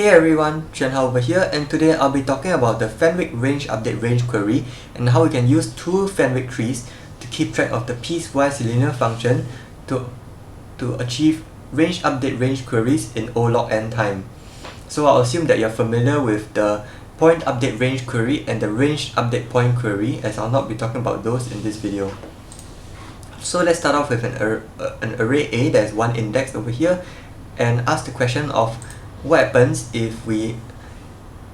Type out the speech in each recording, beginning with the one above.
Hey everyone, Chenhao over here, and today I'll be talking about the Fenwick range update range query and how we can use two Fenwick trees to keep track of the piecewise linear function to achieve range update range queries in O log n time. So I'll assume that you're familiar with the point update range query and the range update point query, as I'll not be talking about those in this video. So let's start off with an array A that has one index over here and ask the question of what happens if we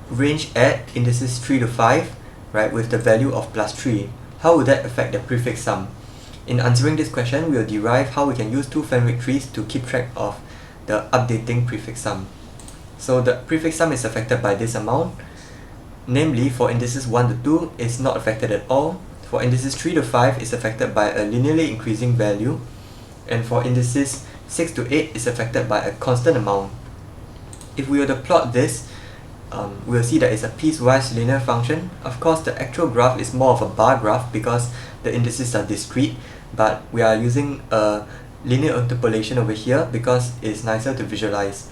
range add indices 3 to 5, right, with the value of plus 3. How would that affect the prefix sum? In answering this question, we'll derive how we can use two Fenwick trees to keep track of the updating prefix sum. So the prefix sum is affected by this amount, namely for indices 1 to 2 it's not affected at all, for indices 3 to 5 is affected by a linearly increasing value, and for indices 6 to 8 is affected by a constant amount. If we were to plot this, we'll see that it's a piecewise linear function. Of course, the actual graph is more of a bar graph because the indices are discrete, but we are using a linear interpolation over here because it's nicer to visualize.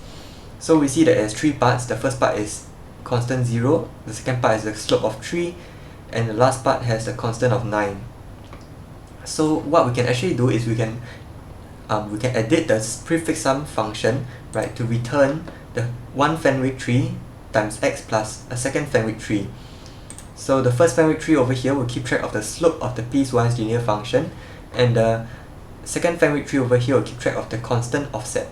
So we see that it has three parts. The first part is constant 0, the second part is the slope of 3, and the last part has a constant of 9. So what we can actually do is we can edit the prefix sum function, right, to return the one Fenwick tree times x plus a second Fenwick tree. So the first Fenwick tree over here will keep track of the slope of the piecewise linear function, and the second Fenwick tree over here will keep track of the constant offset.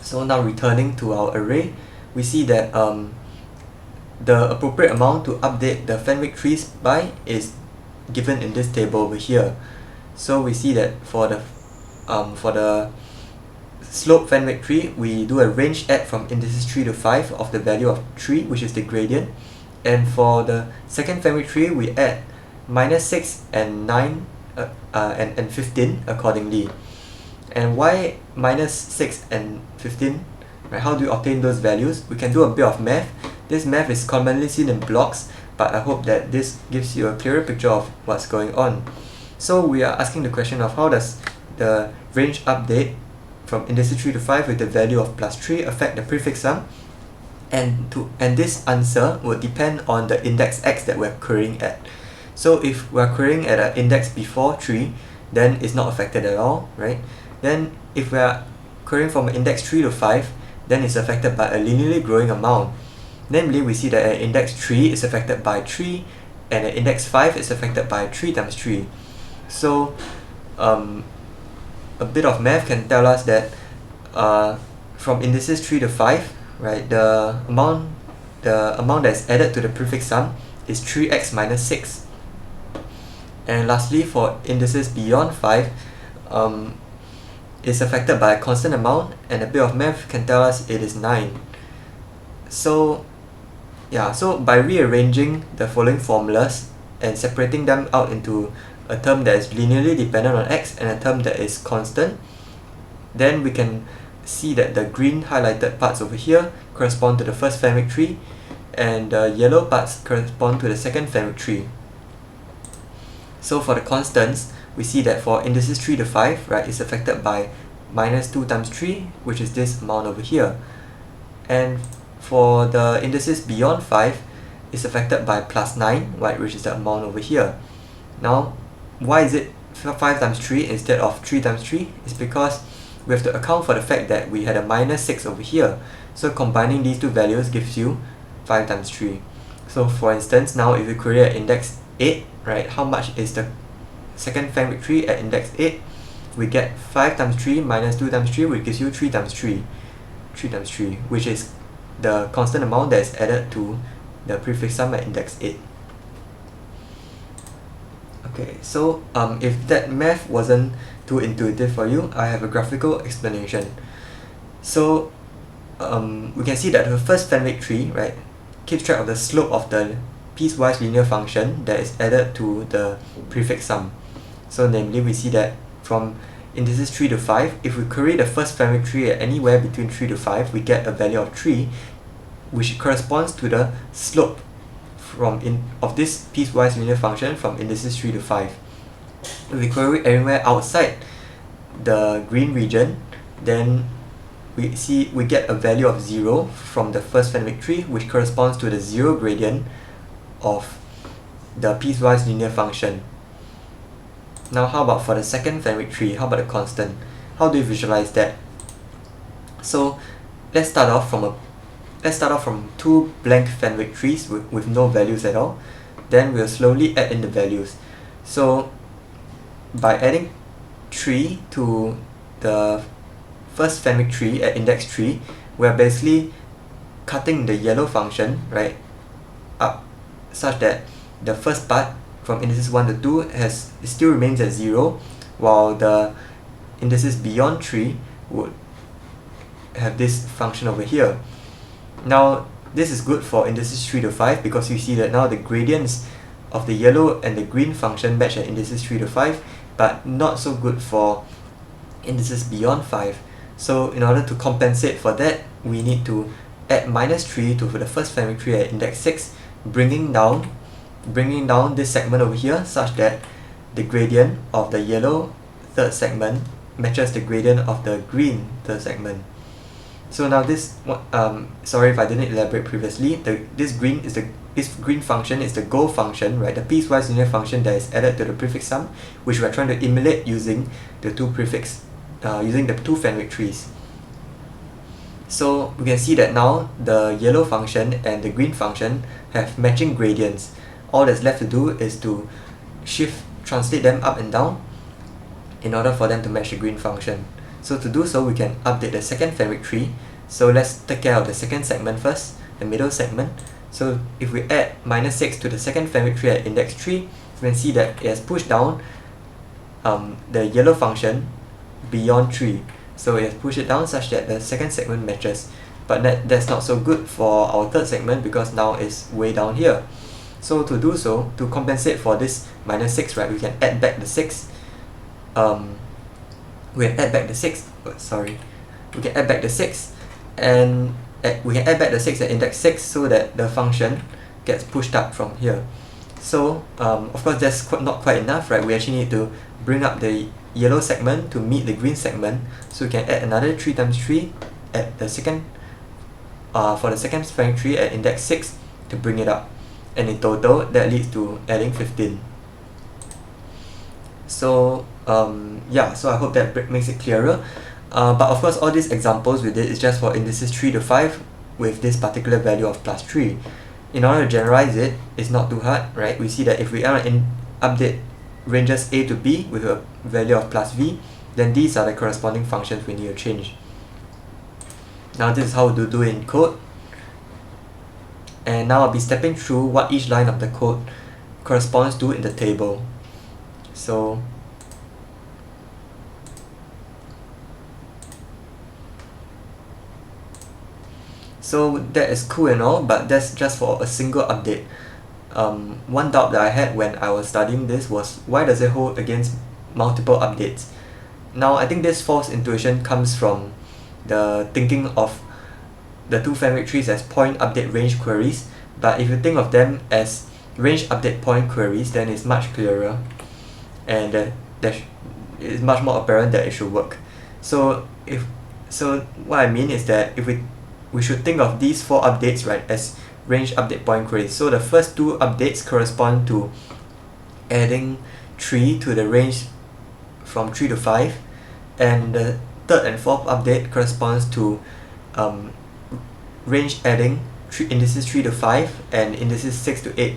So now returning to our array, we see that the appropriate amount to update the Fenwick trees by is given in this table over here. So we see that for the slope Fenwick tree, we do a range add from indices 3 to 5 of the value of 3, which is the gradient, and for the second Fenwick tree we add -6 and 9 and 15 accordingly. And why -6 and 15? Right, how do we obtain those values? We can do a bit of math. This math is commonly seen in blocks, but I hope that this gives you a clearer picture of what's going on. So we are asking the question of how does the range update from indices 3 to 5 with the value of plus 3 affect the prefix sum, and this answer would depend on the index x that we're querying at. So if we're querying at an index before 3, then it's not affected at all, right? Then if we're querying from an index 3 to 5, then it's affected by a linearly growing amount. Namely, we see that an index 3 is affected by 3 and an index 5 is affected by 3 times 3. So a bit of math can tell us that from indices 3 to 5, right, the amount that's added to the prefix sum is 3x minus 6. And lastly, for indices beyond 5, it's affected by a constant amount, and a bit of math can tell us it is 9. So yeah, so by rearranging the following formulas and separating them out into a term that is linearly dependent on x and a term that is constant, then we can see that the green highlighted parts over here correspond to the first Fenwick tree, and the yellow parts correspond to the second Fenwick tree. So for the constants, we see that for indices 3 to 5, right, it's affected by -2 times 3, which is this amount over here. And for the indices beyond 5, it's affected by +9, right, which is the amount over here. Now, why is it 5 times 3 instead of 3 times 3? It's because we have to account for the fact that we had a -6 over here. So combining these two values gives you 5 times 3. So for instance, now if we query at index 8, right, how much is the second Fenwick tree at index 8? We get 5 times 3 minus 2 times 3, which gives you 3 times 3. 3 times 3, which is the constant amount that is added to the prefix sum at index 8. Okay, so if that math wasn't too intuitive for you, I have a graphical explanation. So we can see that the first Fenwick tree, right, keeps track of the slope of the piecewise linear function that is added to the prefix sum. So namely, we see that from indices 3 to 5, if we query the first Fenwick tree at anywhere between 3 to 5, we get a value of 3, which corresponds to the slope of this piecewise linear function from indices 3 to 5. If we query anywhere outside the green region, then we get a value of 0 from the first Fenwick tree, which corresponds to the 0 gradient of the piecewise linear function. Now how about for the second Fenwick tree? How about the constant? How do you visualize that? So let's start off from two blank Fenwick trees with no values at all. Then we'll slowly add in the values. So by adding 3 to the first Fenwick tree at index 3, we're basically cutting the yellow function, right, up such that the first part from indices 1 to 2 it still remains at 0, while the indices beyond 3 would have this function over here. Now this is good for indices 3 to 5 because you see that now the gradients of the yellow and the green function match at indices 3 to 5, but not so good for indices beyond 5. So in order to compensate for that, we need to add -3 to the first Fenwick tree at index 6, bringing down this segment over here such that the gradient of the yellow third segment matches the gradient of the green third segment. So now this sorry if I didn't elaborate previously, this green function is the goal function, right? The piecewise linear function that is added to the prefix sum, which we are trying to emulate using the two Fenwick trees. So we can see that now the yellow function and the green function have matching gradients. All that's left to do is to translate them up and down in order for them to match the green function. So to do so, we can update the second Fenwick tree. So let's take care of the second segment first, the middle segment. So if we add -6 to the second Fenwick tree at index 3, we can see that it has pushed down the yellow function beyond 3. So it has pushed it down such that the second segment matches. But that's not so good for our third segment because now it's way down here. So to do so, to compensate for this -6, right, we can add back the 6. We can add back the 6 and we can add back the 6 at index 6 so that the function gets pushed up from here. So of course that's not quite enough, right? We actually need to bring up the yellow segment to meet the green segment, so we can add another 3 times 3 at the second for the second Fenwick tree at index 6 to bring it up, and in total that leads to adding 15. So yeah, so I hope that makes it clearer. But of course all these examples we did is just for indices 3 to 5 with this particular value of +3. In order to generalize it, it's not too hard, right? We see that if we update ranges A to B with a value of +v, then these are the corresponding functions we need to change. Now this is how to do it in code. And now I'll be stepping through what each line of the code corresponds to in the table. So that is cool and all, but that's just for a single update. One doubt that I had when I was studying this was, why does it hold against multiple updates? Now I think this false intuition comes from the thinking of the two Fenwick trees as point update range queries, but if you think of them as range update point queries, then it's much clearer and it's much more apparent that it should work. So what I mean is that if we should think of these 4 updates, right, as range update point queries. So the first 2 updates correspond to adding 3 to the range from 3 to 5, and the third and fourth update corresponds to range adding indices 3 to 5 and indices 6 to 8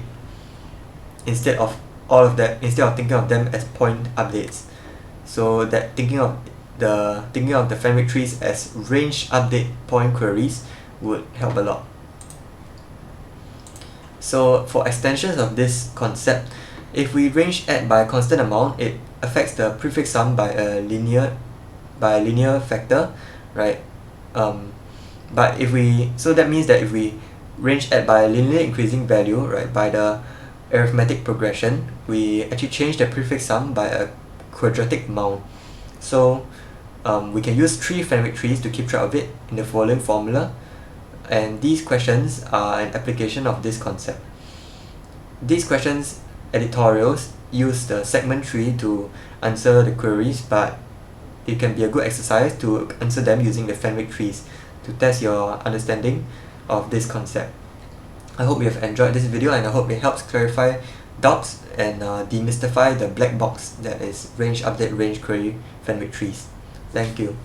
instead of thinking of them as point updates. So that thinking of the Fenwick trees as range update point queries would help a lot. So for extensions of this concept, if we range add by a constant amount, it affects the prefix sum by a linear factor, right? But that means that if we range add by a linearly increasing value, right, by the arithmetic progression, we actually change the prefix sum by a quadratic amount. So we can use 3 Fenwick trees to keep track of it in the following formula, and these questions are an application of this concept. These questions editorials use the segment tree to answer the queries, but it can be a good exercise to answer them using the Fenwick trees to test your understanding of this concept. I hope you have enjoyed this video, and I hope it helps clarify doubts and demystify the black box that is range update range query Fenwick trees. Thank you.